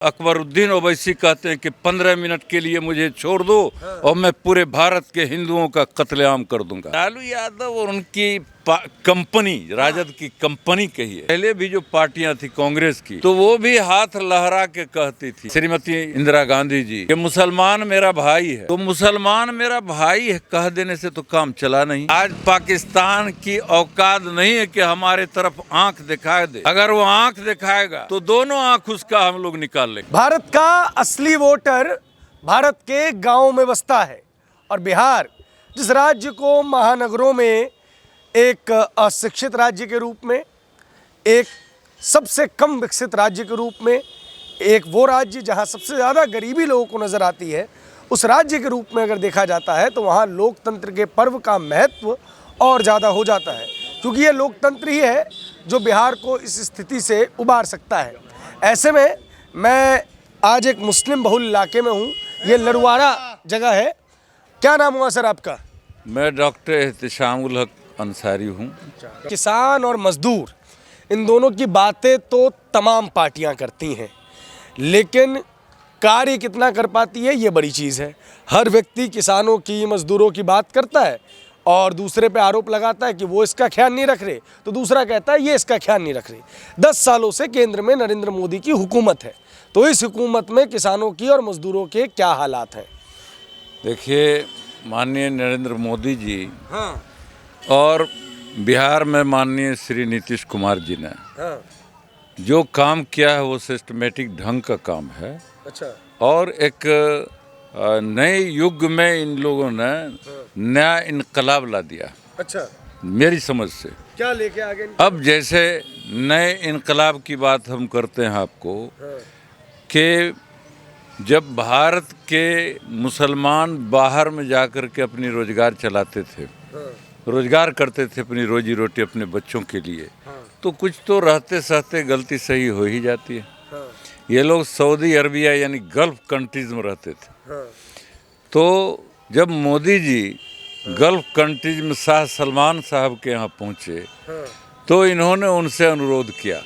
अकबरुद्दीन ओवैसी कहते हैं कि 15 मिनट के लिए मुझे छोड़ दो और मैं पूरे भारत के हिंदुओं का कत्लेआम कर दूंगा। लालू यादव और उनकी कंपनी, राजद की कंपनी कही है। पहले भी जो पार्टियां थी कांग्रेस की, तो वो भी हाथ लहरा के कहती थी, श्रीमती इंदिरा गांधी जी, कि मुसलमान मेरा भाई है। तो मुसलमान मेरा भाई है कह देने से तो काम चला नहीं। आज पाकिस्तान की औकात नहीं है कि हमारे तरफ आंख दिखा दे। अगर वो आंख दिखाएगा तो दोनों आंख उसका हम लोग निकाल लेंगे। भारत का असली वोटर भारत के गांवों में बसता है और बिहार जिस राज्य को महानगरों में एक अशिक्षित राज्य के रूप में, एक सबसे कम विकसित राज्य के रूप में, एक वो राज्य जहां सबसे ज़्यादा गरीबी लोगों को नज़र आती है, उस राज्य के रूप में अगर देखा जाता है तो वहां लोकतंत्र के पर्व का महत्व और ज़्यादा हो जाता है, क्योंकि ये लोकतंत्र ही है जो बिहार को इस स्थिति से उबार सकता है। ऐसे में मैं आज एक मुस्लिम बहुल इलाके में हूँ। ये लड़वाड़ा जगह है। क्या नाम हुआ सर आपका? मैं डॉक्टर एहतिशामुल हक अंसारी हूँ। किसान और मजदूर, इन दोनों की बातें तो तमाम पार्टियां करती हैं, लेकिन कार्य कितना कर पाती है ये बड़ी चीज़ है। हर व्यक्ति किसानों की, मजदूरों की बात करता है और दूसरे पे आरोप लगाता है कि वो इसका ख्याल नहीं रख रहे, तो दूसरा कहता है ये इसका ख्याल नहीं रख रहे। 10 सालों से केंद्र में नरेंद्र मोदी की हुकूमत है, तो इस हुकूमत में किसानों की और मजदूरों के क्या हालात हैं? देखिए, माननीय नरेंद्र मोदी जी और बिहार में माननीय श्री नीतीश कुमार जी ने जो काम किया है वो सिस्टमेटिक ढंग का काम है। अच्छा। और एक नए युग में इन लोगों ने नया इनकलाब ला दिया। अच्छा। मेरी समझ से क्या लेके आगे? अब जैसे नए इनकलाब की बात हम करते हैं आपको, कि जब भारत के मुसलमान बाहर में जाकर के अपनी रोजगार चलाते थे, रोजगार करते थे अपनी रोजी रोटी अपने बच्चों के लिए, तो कुछ तो रहते सहते गलती सही हो ही जाती है। ये लोग सऊदी अरबिया यानी गल्फ कंट्रीज में रहते थे। तो जब मोदी जी गल्फ कंट्रीज में शाह सलमान साहब के यहाँ पहुँचे, तो इन्होंने उनसे अनुरोध किया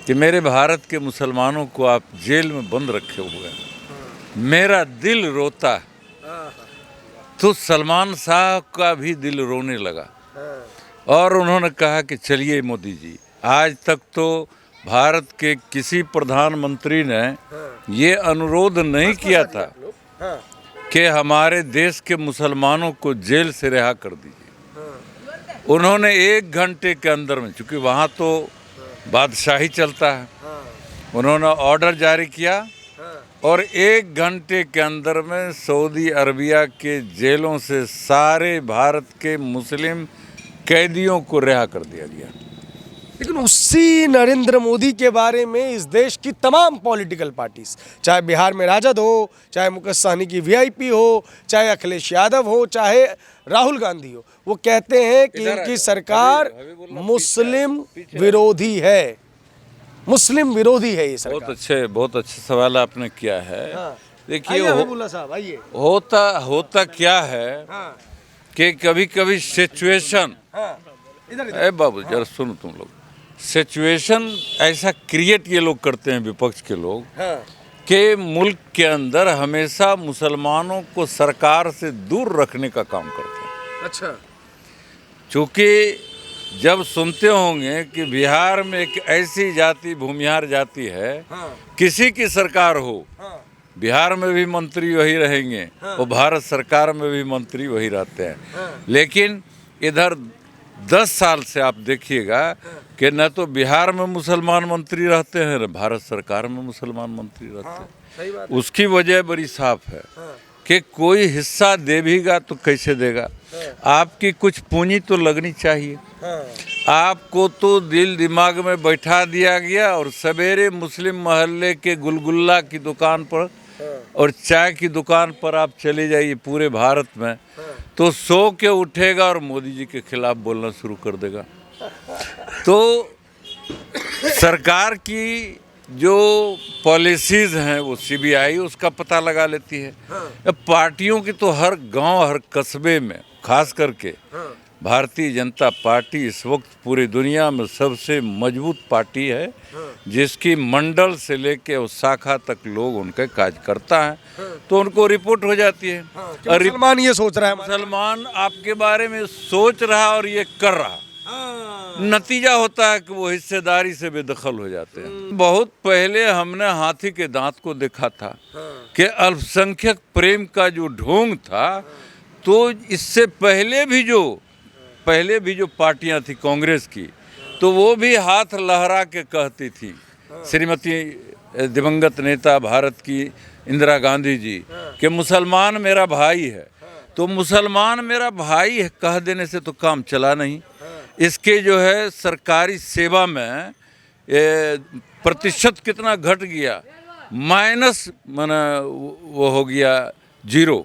कि मेरे भारत के मुसलमानों को आप जेल में बंद रखे हुए हैं, मेरा दिल रोता है। तो सलमान साहब का भी दिल रोने लगा और उन्होंने कहा कि चलिए मोदी जी, आज तक तो भारत के किसी प्रधानमंत्री ने ये अनुरोध नहीं किया था कि हमारे देश के मुसलमानों को जेल से रिहा कर दीजिए। उन्होंने 1 घंटे के अंदर में, चूँकि वहाँ तो बादशाही चलता है, उन्होंने ऑर्डर जारी किया और 1 घंटे के अंदर में सऊदी अरबिया के जेलों से सारे भारत के मुस्लिम कैदियों को रिहा कर दिया गया। लेकिन उसी नरेंद्र मोदी के बारे में इस देश की तमाम पॉलिटिकल पार्टीज, चाहे बिहार में राजद हो, चाहे मुकेश सहनी की वीआईपी हो, चाहे अखिलेश यादव हो, चाहे राहुल गांधी हो, वो कहते हैं कि इनकी सरकार मुस्लिम विरोधी है। मुस्लिम विरोधी है ये सरकार। बहुत अच्छे सवाल आपने किया है। देखिए, होता क्या है कि कभी कभी सिचुएशन, बाबू जरा सुनो तुम लोग, सिचुएशन ऐसा क्रिएट ये लोग करते हैं, विपक्ष के लोग, कि मुल्क के अंदर हमेशा मुसलमानों को सरकार से दूर रखने का काम करते हैं। अच्छा। चूँकि जब सुनते होंगे कि बिहार में एक ऐसी जाति, भूमिहार जाति है, किसी की सरकार हो, बिहार में भी मंत्री वही रहेंगे और भारत सरकार में भी मंत्री वही रहते हैं। लेकिन इधर 10 साल से आप देखिएगा कि न तो बिहार में मुसलमान मंत्री रहते हैं, न भारत सरकार में मुसलमान मंत्री रहते हैं। उसकी वजह बड़ी साफ है कि कोई हिस्सा देगा तो कैसे देगा? आपकी कुछ पूंजी तो लगनी चाहिए। आपको तो दिल दिमाग में बैठा दिया गया और सवेरे मुस्लिम मोहल्ले के गुलगुल्ला की दुकान पर और चाय की दुकान पर आप चले जाइए पूरे भारत में, तो सो के उठेगा और मोदी जी के खिलाफ बोलना शुरू कर देगा। तो सरकार की जो पॉलिसीज़ हैं वो सीबीआई उसका पता लगा लेती है। अब पार्टियों की तो हर गांव, हर कस्बे में, खास करके भारतीय जनता पार्टी इस वक्त पूरी दुनिया में सबसे मजबूत पार्टी है, जिसकी मंडल से लेके उस शाखा तक लोग उनके काज करता है, तो उनको रिपोर्ट हो जाती है। और मुसलमान ये सोच रहा है मुसलमान आपके बारे में सोच रहा और ये कर रहा, नतीजा होता है कि वो हिस्सेदारी से बेदखल हो जाते हैं। बहुत पहले हमने हाथी के दांत को देखा था कि अल्पसंख्यक प्रेम का जो ढोंग था, तो इससे पहले भी जो पार्टियां थी कांग्रेस की, तो वो भी हाथ लहरा के कहती थी, श्रीमती दिवंगत नेता भारत की इंदिरा गांधी जी, कि मुसलमान मेरा भाई है। तो मुसलमान मेरा भाई है कह देने से तो काम चला नहीं। इसके जो है सरकारी सेवा में प्रतिशत कितना घट गया, माइनस माना वो हो गया 0।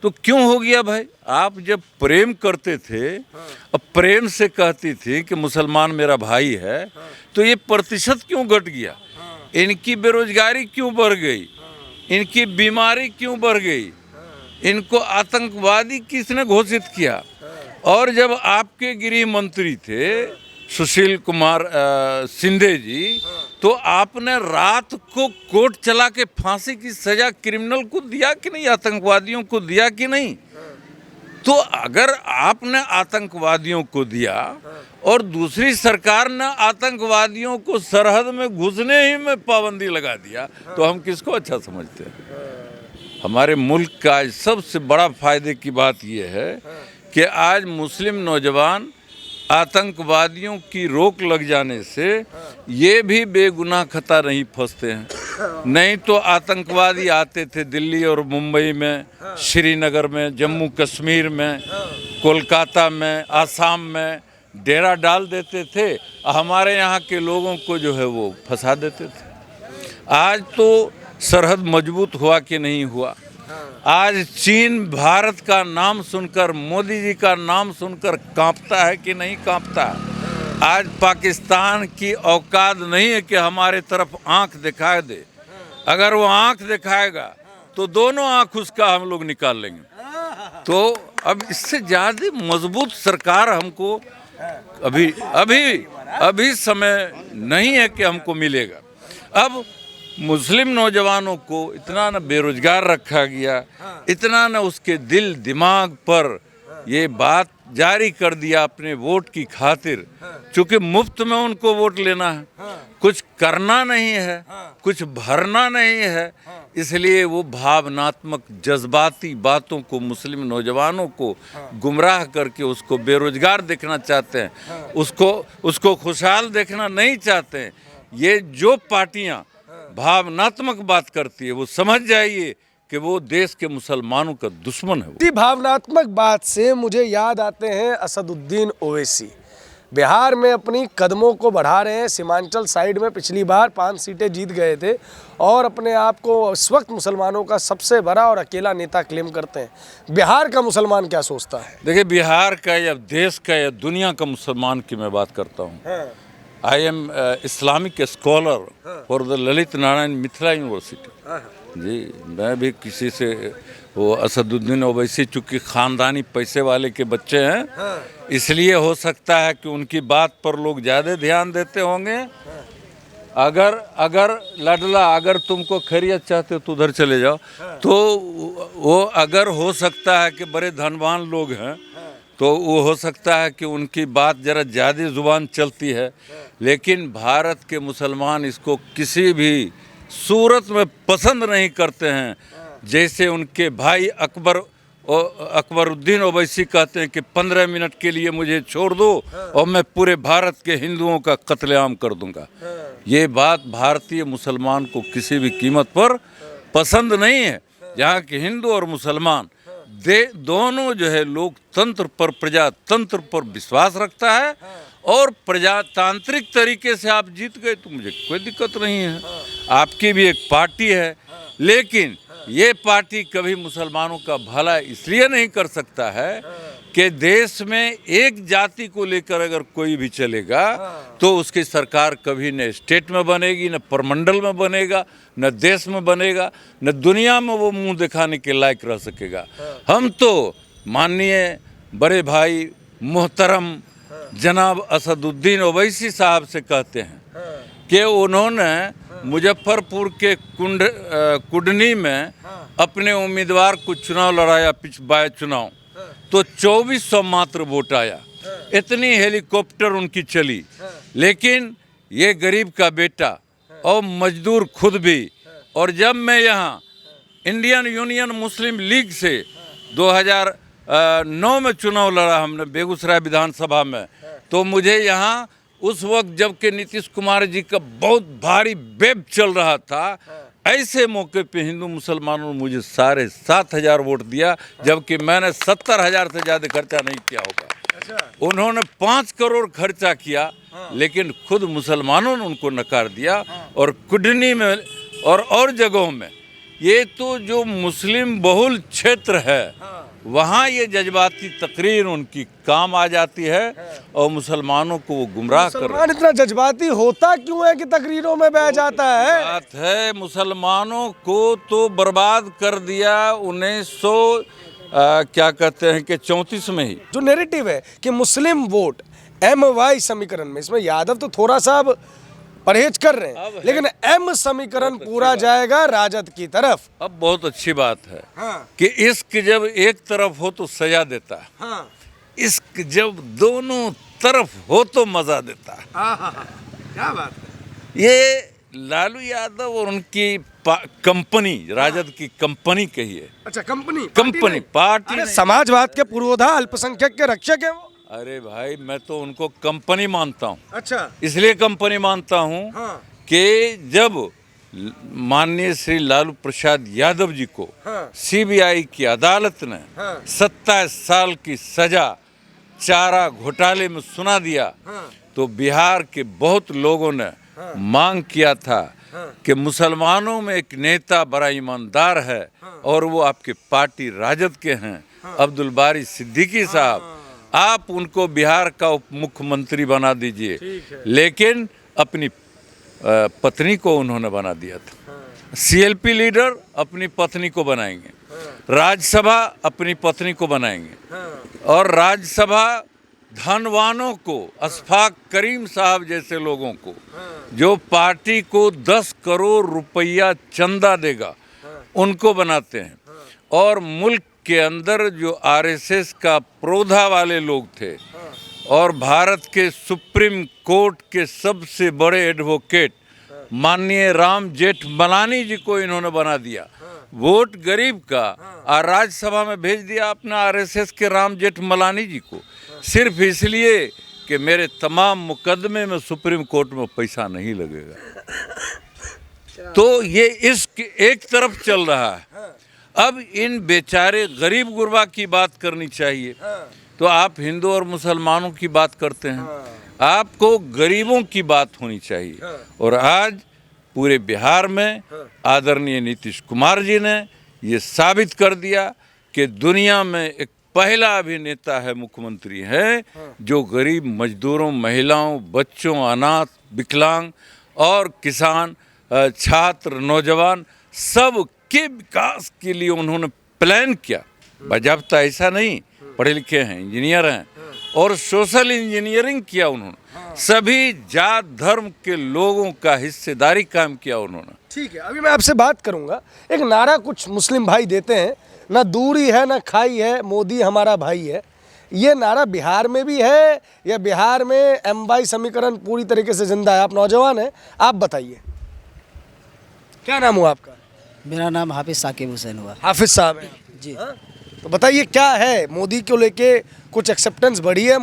तो क्यों हो गया भाई? आप जब प्रेम करते थे, अब प्रेम से कहती थी कि मुसलमान मेरा भाई है, तो ये प्रतिशत क्यों घट गया? इनकी बेरोजगारी क्यों बढ़ गई? इनकी बीमारी क्यों बढ़ गई? इनको आतंकवादी किसने घोषित किया? और जब आपके गृह मंत्री थे सुशील कुमार शिंदे जी, तो आपने रात को कोर्ट चला के फांसी की सजा क्रिमिनल को दिया कि नहीं, आतंकवादियों को दिया कि नहीं? तो अगर आपने आतंकवादियों को दिया और दूसरी सरकार ने आतंकवादियों को सरहद में घुसने ही में पाबंदी लगा दिया, तो हम किसको अच्छा समझते हैं? हमारे मुल्क का आज सबसे बड़ा फायदे की बात यह है कि आज मुस्लिम नौजवान आतंकवादियों की रोक लग जाने से ये भी बेगुनाह खता नहीं फंसते हैं। नहीं तो आतंकवादी आते थे दिल्ली और मुंबई में, श्रीनगर में, जम्मू कश्मीर में, कोलकाता में, आसाम में डेरा डाल देते थे, हमारे यहाँ के लोगों को जो है वो फंसा देते थे। आज तो सरहद मजबूत हुआ कि नहीं हुआ? आज चीन भारत का नाम सुनकर, मोदी जी का नाम सुनकर कांपता है कि नहीं कांपता? आज पाकिस्तान की औकात नहीं है कि हमारे तरफ आंख दिखाए दे। अगर वो आंख दिखाएगा तो दोनों आंख उसका हम लोग निकाल लेंगे। तो अब इससे ज़्यादा मजबूत सरकार हमको अभी समय नहीं है कि हमको मिलेगा। अब मुस्लिम नौजवानों को इतना न बेरोजगार रखा गया, इतना न उसके दिल दिमाग पर ये बात जारी कर दिया अपने वोट की खातिर, चूँकि मुफ्त में उनको वोट लेना है, कुछ करना नहीं है, कुछ भरना नहीं है, इसलिए वो भावनात्मक जज्बाती बातों को मुस्लिम नौजवानों को गुमराह करके उसको बेरोजगार देखना चाहते हैं, उसको खुशहाल देखना नहीं चाहते हैं। ये जो पार्टियां भावनात्मक बात करती है, वो समझ जाइए कि वो देश के मुसलमानों का दुश्मन है। इसी भावनात्मक बात से मुझे याद आते हैं असदुद्दीन ओवैसी। बिहार में अपनी कदमों को बढ़ा रहे हैं। सीमांचल साइड में पिछली बार 5 सीटें जीत गए थे और अपने आप को इस वक्त मुसलमानों का सबसे बड़ा और अकेला नेता क्लेम करते हैं। बिहार का मुसलमान क्या सोचता है? देखिए, बिहार का या देश का या दुनिया का मुसलमान की मैं बात करता हूँ। I am Islamic scholar for the Lalit Narayan Mithila university. जी, मैं भी किसी से, वो असदुद्दीन ओवैसी चूँकि ख़ानदानी पैसे वाले के बच्चे हैं, इसलिए हो सकता है कि उनकी बात पर लोग ज़्यादा ध्यान देते होंगे। अगर लाडला, अगर तुमको खैरियत चाहते हो तो उधर चले जाओ, तो वो अगर हो सकता है कि बड़े धनवान लोग हैं, तो वो हो सकता है कि उनकी बात ज़रा ज़्यादा ज़ुबान चलती है, लेकिन भारत के मुसलमान इसको किसी भी सूरत में पसंद नहीं करते हैं। जैसे उनके भाई अकबरुद्दीन ओवैसी कहते हैं कि 15 मिनट के लिए मुझे छोड़ दो और मैं पूरे भारत के हिंदुओं का कत्लेआम कर दूंगा। ये बात भारतीय मुसलमान को किसी भी कीमत पर पसंद नहीं है। यहाँ के हिंदू और मुसलमान दोनों जो है लोकतंत्र पर, प्रजातंत्र पर विश्वास रखता है, और प्रजातांत्रिक तरीके से आप जीत गए तो मुझे कोई दिक्कत नहीं है। आपकी भी एक पार्टी है, लेकिन ये पार्टी कभी मुसलमानों का भला इसलिए नहीं कर सकता है कि देश में एक जाति को लेकर अगर कोई भी चलेगा तो उसकी सरकार कभी न स्टेट में बनेगी, न प्रमंडल में बनेगा, न देश में बनेगा, न दुनिया में वो मुंह दिखाने के लायक रह सकेगा। हम तो माननीय बड़े भाई मोहतरम जनाब असदुद्दीन ओवैसी साहब से कहते हैं कि उन्होंने मुजफ्फरपुर के कुडनी में अपने उम्मीदवार को चुनाव लड़ाया, पिछवाए चुनाव, तो 2400 मात्र वोट आया। इतनी हेलीकॉप्टर उनकी चली, लेकिन ये गरीब का बेटा और मजदूर खुद भी। और जब मैं यहाँ इंडियन यूनियन मुस्लिम लीग से 2009 में चुनाव लड़ा हमने बेगूसराय विधानसभा में, तो मुझे यहाँ उस वक्त जबकि नीतीश कुमार जी का बहुत भारी वेब चल रहा था, ऐसे मौके पे हिंदू मुसलमानों ने मुझे 7,500 वोट दिया, जबकि मैंने 70,000 से ज़्यादा खर्चा नहीं किया होगा। उन्होंने 5 करोड़ खर्चा किया, लेकिन खुद मुसलमानों ने उनको नकार दिया। और कुडनी में और जगहों में, ये तो जो मुस्लिम बहुल क्षेत्र है, वहाँ ये जज्बाती तकरीर उनकी काम आ जाती है और मुसलमानों को वो गुमराह कर रहे हैं। इतना जज्बाती होता क्यों है कि तकरीरों में बह जाता है? बात है, मुसलमानों को तो बर्बाद कर दिया 1900 क्या कहते हैं कि 34 में ही। जो नैरेटिव है कि मुस्लिम वोट MY समीकरण में, इसमें यादव तो थोड़ा सा अब परहेज कर रहे हैं, लेकिन M समीकरण पूरा जाएगा राजद की तरफ। अब बहुत अच्छी बात है कि इश्क जब एक तरफ हो तो सजा देता है, इश्क जब दोनों तरफ हो तो मजा देता है। क्या बात है। ये लालू यादव और उनकी कंपनी, राजद की कंपनी कहिए। अच्छा, कंपनी पार्टी अरे समाजवाद के पुरोधा, अल्पसंख्यक के रक्षक है वो। अरे भाई, मैं तो उनको कंपनी मानता हूँ। अच्छा, इसलिए कंपनी मानता हूँ कि जब माननीय श्री लालू प्रसाद यादव जी को CBI की अदालत ने 27 साल की सजा चारा घोटाले में सुना दिया, तो बिहार के बहुत लोगों ने मांग किया था कि मुसलमानों में एक नेता बड़ा ईमानदार है और वो आपके पार्टी राजद के हैं, अब्दुल बारी सिद्दीकी साहब, आप उनको बिहार का उप मुख्यमंत्री बना दीजिए। लेकिन अपनी पत्नी को उन्होंने बना दिया था। CLP लीडर अपनी पत्नी को बनाएंगे, राज्यसभा अपनी पत्नी को बनाएंगे, और राज्यसभा धनवानों को, अशफाक करीम साहब जैसे लोगों को, जो पार्टी को 10 करोड़ रुपया चंदा देगा, उनको बनाते हैं। और मुल्क के अंदर जो RSS का प्रोधा वाले लोग थे और भारत के सुप्रीम कोर्ट के सबसे बड़े एडवोकेट माननीय राम जेठमलानी जी को इन्होंने बना दिया। वोट गरीब का, और राज्यसभा में भेज दिया अपना RSS के राम जेठमलानी जी को, सिर्फ इसलिए कि मेरे तमाम मुकदमे में सुप्रीम कोर्ट में पैसा नहीं लगेगा। तो ये इश्क एक तरफ चल रहा है। अब इन बेचारे गरीब गुरबा की बात करनी चाहिए, तो आप हिंदू और मुसलमानों की बात करते हैं। आपको गरीबों की बात होनी चाहिए। और आज पूरे बिहार में आदरणीय नीतीश कुमार जी ने ये साबित कर दिया कि दुनिया में एक पहला अभिनेता है, मुख्यमंत्री है, जो गरीब मजदूरों, महिलाओं, बच्चों, अनाथ, विकलांग और किसान, छात्र, नौजवान सब के विकास के लिए उन्होंने प्लान किया। बाजाबता ऐसा नहीं, पढ़े लिखे हैं, इंजीनियर हैं, और सोशल इंजीनियरिंग किया उन्होंने। सभी जात धर्म के लोगों का हिस्सेदारी काम किया उन्होंने। ठीक है, अभी मैं आपसे बात करूंगा। एक नारा कुछ मुस्लिम भाई देते हैं, ना दूरी है ना खाई है, मोदी हमारा भाई है। ये नारा बिहार में भी है या बिहार में MY समीकरण पूरी तरीके से जिंदा है? आप नौजवान हैं, आप बताइए, क्या नाम हुआ आपका? मेरा नाम हाफिज साकिब हुसैन हुआ। हाफिज साहब हैं जी। तो बताइए, क्या है मोदी को लेके कुछ एक्सेप्टेंस बढ़ी है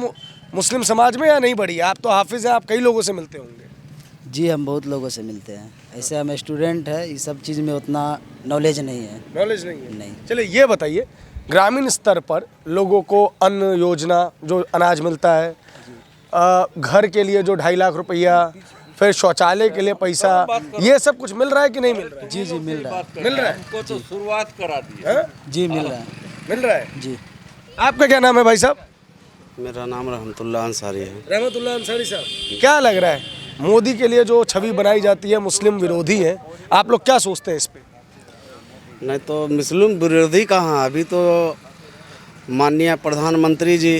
मुस्लिम समाज में या नहीं बढ़ी? आप तो हाफिज हैं, आप कई लोगों से मिलते होंगे। जी, हम बहुत लोगों से मिलते हैं। ऐसे हम स्टूडेंट हैं, ये सब चीज़ में उतना नॉलेज नहीं है। नॉलेज नहीं है? नहीं। चलिए ये बताइए, ग्रामीण स्तर पर लोगों को अन्न योजना, जो अनाज मिलता है, घर के लिए जो 2.5 लाख रुपया, फिर शौचालय के लिए पैसा, ये सब कुछ मिल रहा है कि नहीं मिल रहा है? जी मिल रहा है। मिल रहा है? हमको तो शुरुआत करा दी। जी मिल रहा है। मिल रहा है जी। आपका क्या नाम है भाई साहब? मेरा नाम रहमतुल्लाह अंसारी है। रहमतुल्लाह अंसारी साहब, क्या लग रहा है मोदी के लिए जो छवि बनाई जाती है, मुस्लिम विरोधी है, आप लोग क्या सोचते हैं इस पे? नहीं तो मुस्लिम विरोधी कहाँ, अभी तो माननीय प्रधानमंत्री जी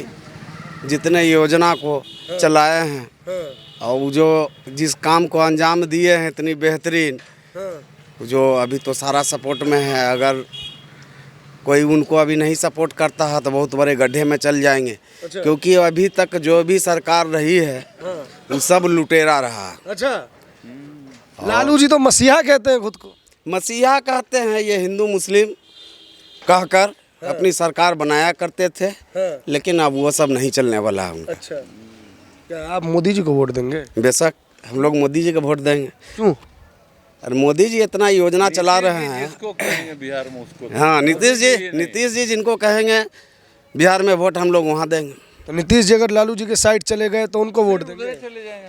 जितने योजना को चलाए हैं और वो जो जिस काम को अंजाम दिए हैं इतनी बेहतरीन, जो अभी तो सारा सपोर्ट में है। अगर कोई उनको अभी नहीं सपोर्ट करता है तो बहुत बड़े गड्ढे में चल जाएंगे। क्योंकि अभी तक जो भी सरकार रही है वो सब लुटेरा रहा। अच्छा, लालू जी तो मसीहा कहते हैं खुद को। मसीहा कहते हैं, ये हिंदू मुस्लिम कहकर अपनी सरकार बनाया करते थे, लेकिन अब वो सब नहीं चलने वाला है उनका। अच्छा, क्या आप मोदी जी को वोट देंगे? बेशक हम लोग मोदी जी को वोट देंगे। क्यों? और मोदी जी इतना योजना चला रहे हैं। जिसको कहेंगे बिहार में उसको। हाँ, नीतीश जी जिनको कहेंगे बिहार में वोट हम लोग वहाँ देंगे। तो नीतीश जी अगर लालू जी के साइड चले गए तो उनको वोट देंगे? चले जाएंगे।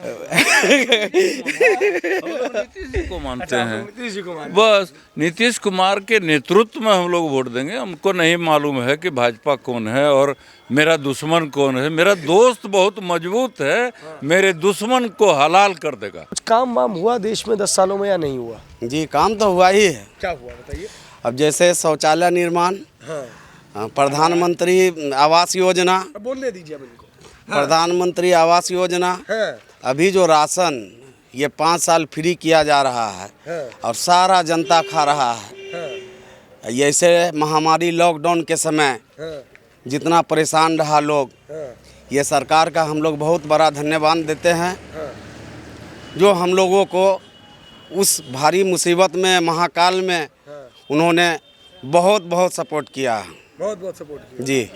हम लोग नीतीश जी को मानते हैं। नीतीश जी को मान। बस नीतीश कुमार के नेतृत्व में हम लोग वोट देंगे। हमको नहीं मालूम है कि भाजपा कौन है और मेरा दुश्मन कौन है। मेरा दोस्त बहुत मजबूत है, मेरे दुश्मन को हलाल कर देगा। कुछ काम वाम हुआ देश में 10 सालों में या नहीं हुआ? जी, काम तो हुआ ही है। क्या हुआ बताइए। अब जैसे शौचालय निर्माण, प्रधानमंत्री आवास योजना, बोलने दीजिए अब इनको। प्रधानमंत्री आवास योजना, अभी जो राशन ये 5 साल फ्री किया जा रहा है और सारा जनता खा रहा है। ऐसे महामारी लॉकडाउन के समय जितना परेशान रहा लोग, ये सरकार का हम लोग बहुत बड़ा धन्यवाद देते हैं, जो हम लोगों को उस भारी मुसीबत में महाकाल में उन्होंने बहुत बहुत सपोर्ट किया। बहुत बहुत सपोर्ट किया। जी।